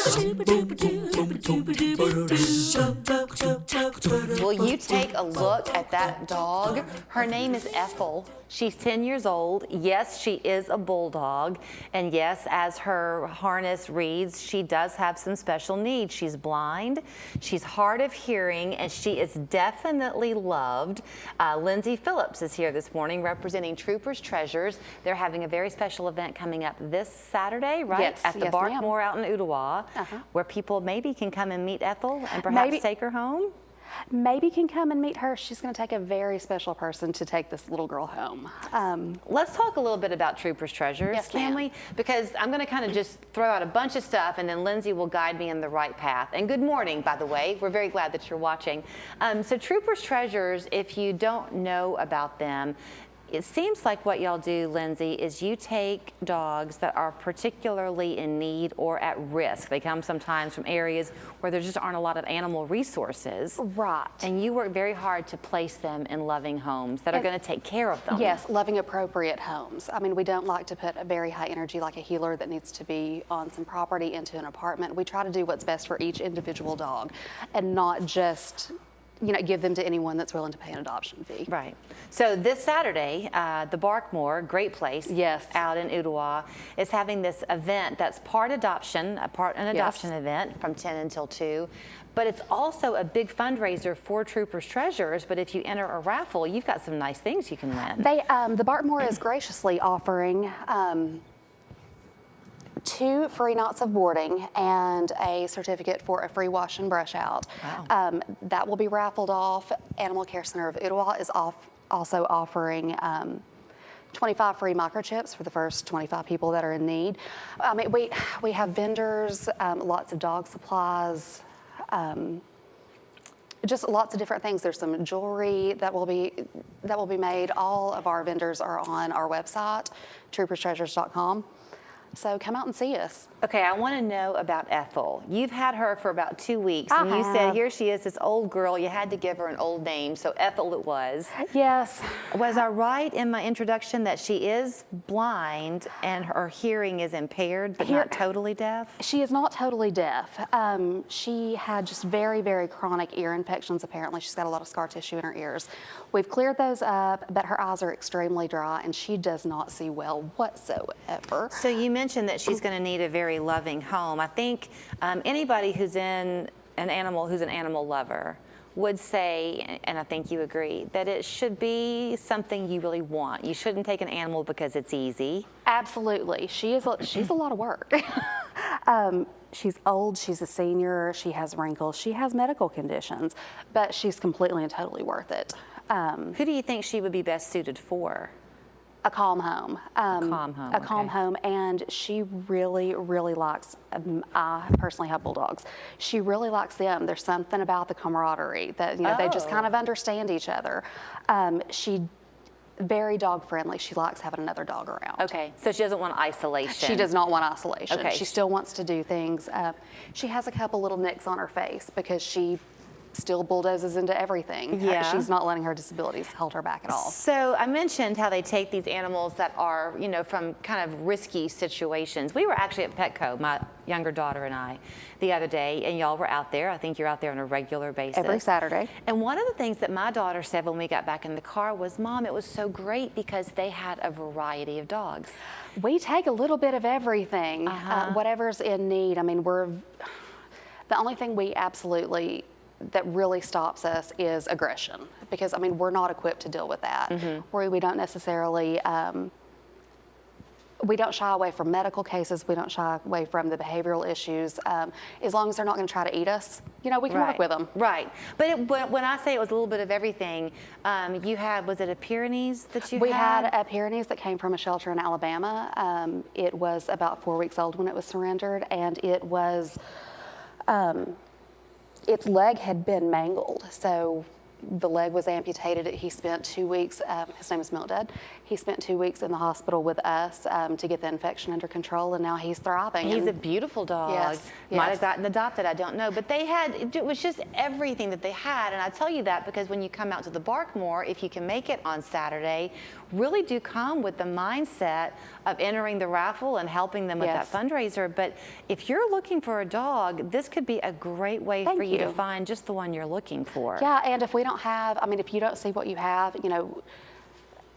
Will you take a look at that dog? Her name is Ethel. She's 10 years old. Yes, she is a bulldog. And yes, as her harness reads, she does have some special needs. She's blind, she's hard of hearing, and she is definitely loved. Lindsay Phillips is here this morning representing Troopers Treasures. They're having a very special event coming up this Saturday, right? Yes, at the Barkmore out in Ooltewah, where people maybe can come and meet Ethel and perhaps take her home. Maybe can come and meet her. She's going to take a very special person to take this little girl home. Let's talk a little bit about Troopers Treasures, yes, can we? Because I'm going to kind of just throw out a bunch of stuff, and then Lindsay will guide me in the right path. And good morning, by the way. We're very glad that you're watching. So Troopers Treasures, if you don't know about them, it seems like what y'all do, Lindsay, is you take dogs that are particularly in need or at risk. They come sometimes from areas where there just aren't a lot of animal resources. Right. And you work very hard to place them in loving homes that are going to take care of them. Yes, loving appropriate homes. I mean, we don't like to put a very high energy like a healer that needs to be on some property into an apartment. We try to do what's best for each individual dog and not just give them to anyone that's willing to pay an adoption fee. Right. So this Saturday, the Barkmore, great place, yes, out in Ooltewah, is having this event that's part adoption, an adoption event from 10 until 2. But it's also a big fundraiser for Troopers Treasures. But if you enter a raffle, you've got some nice things you can win. The Barkmore is graciously offering 2 free nights of boarding and a certificate for a free wash and brush out. Wow. That will be raffled off. Animal Care Center of Ooltewah is also offering 25 free microchips for the first 25 people that are in need. I mean, we have vendors, lots of dog supplies, just lots of different things. There's some jewelry that will be made. All of our vendors are on our website, trooperstreasures.com. So come out and see us. Okay, I want to know about Ethel. You've had her for about 2 weeks, and you said here she is, this old girl. You had to give her an old name, so Ethel it was. Yes. Was I right in my introduction that she is blind and her hearing is impaired, but not totally deaf? She is not totally deaf. She had just very, very chronic ear infections, apparently. She's got a lot of scar tissue in her ears. We've cleared those up, but her eyes are extremely dry, and she does not see well whatsoever. So you mentioned that she's going to need a very loving home. I think anybody who's an animal lover would say, and I think you agree, that it should be something you really want. You shouldn't take an animal because it's easy. Absolutely. She's a lot of work. She's old, she's a senior, she has wrinkles, she has medical conditions, but she's completely and totally worth it. Who do you think she would be best suited for? A calm home. A calm home, and she really, really likes, I personally have bulldogs. She really likes them. There's something about the camaraderie that, they just kind of understand each other. She very dog friendly. She likes having another dog around. Okay, so she doesn't want isolation. She does not want isolation. Okay. She still wants to do things. She has a couple little nicks on her face because she still bulldozes into everything. Yeah. She's not letting her disabilities hold her back at all. So I mentioned how they take these animals that are, from kind of risky situations. We were actually at Petco, my younger daughter and I, the other day, and y'all were out there. I think you're out there on a regular basis. Every Saturday. And one of the things that my daughter said when we got back in the car was, Mom, it was so great because they had a variety of dogs. We take a little bit of everything, whatever's in need. I mean, the only thing that really stops us is aggression, because we're not equipped to deal with that. We don't necessarily, we don't shy away from medical cases, we don't shy away from the behavioral issues. As long as they're not going to try to eat us, we can work with them. Right, but when I say it was a little bit of everything, you had, was it a Pyrenees that you had? We had a Pyrenees that came from a shelter in Alabama. It was about 4 weeks old when it was surrendered, and it was, its leg had been mangled, so the leg was amputated. He spent 2 weeks, his name is Mildred, he spent 2 weeks in the hospital with us to get the infection under control, and now he's thriving. He's a beautiful dog. Yes, Might yes. have gotten adopted, I don't know. But they had, it was just everything that they had. And I tell you that because when you come out to the Barkmore, if you can make it on Saturday, really do come with the mindset of entering the raffle and helping them with Yes. that fundraiser. But if you're looking for a dog, this could be a great way Thank for you to you. find just the one you're looking for. Yeah, and if we don't have, I mean, if you don't see what you have, you know,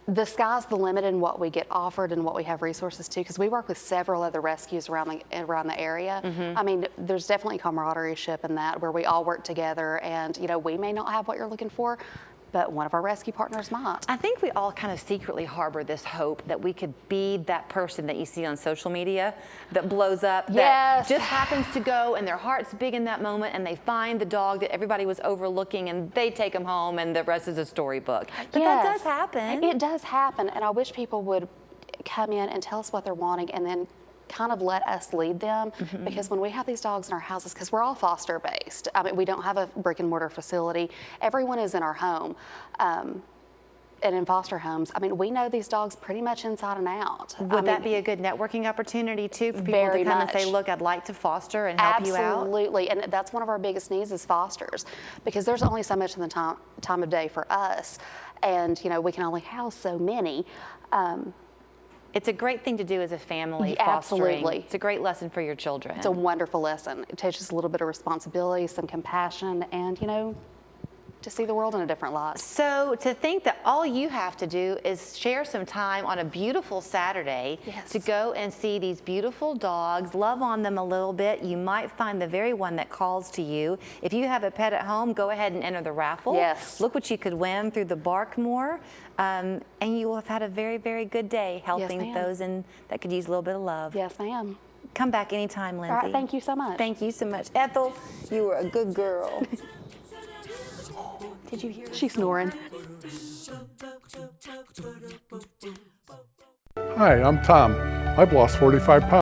the sky's the limit in what we get offered and what we have resources to, because we work with several other rescues around the area. I mean, there's definitely camaraderie in that, where we all work together, and you know, we may not have what you're looking for, but one of our rescue partners might. I think we all kind of secretly harbor this hope that we could be that person that you see on social media that blows up, that Yes. just happens to go and their heart's big in that moment and they find the dog that everybody was overlooking and they take him home and the rest is a storybook. But that does Yes. happen. It does happen, and I wish people would come in and tell us what they're wanting, and then kind of let us lead them, because when we have these dogs in our houses, because we're all foster based, I mean, we don't have a brick and mortar facility, everyone is in our home, and in foster homes, I mean, we know these dogs pretty much inside and out. Would that be a good networking opportunity too for people to Very come and say, much. look, I'd like to foster and help you out? Absolutely, and that's one of our biggest needs is fosters, because there's only so much in the time of day for us, and you know, we can only house so many. It's a great thing to do as a family, Yeah, fostering. absolutely. It's a great lesson for your children. It's a wonderful lesson. It teaches a little bit of responsibility, some compassion, and you know, to see the world in a different light. So to think that all you have to do is share some time on a beautiful Saturday Yes. to go and see these beautiful dogs, love on them a little bit. You might find the very one that calls to you. If you have a pet at home, go ahead and enter the raffle. Yes. Look what you could win through the Barkmore, and you will have had a very, very good day helping ma'am. those that could use a little bit of love. Yes, ma'am. Come back anytime, Lindsay. All right, thank you so much. Thank you so much. Ethel, you were a good girl. Did you hear her? She's snoring. Hi, I'm Tom. I've lost 45 pounds.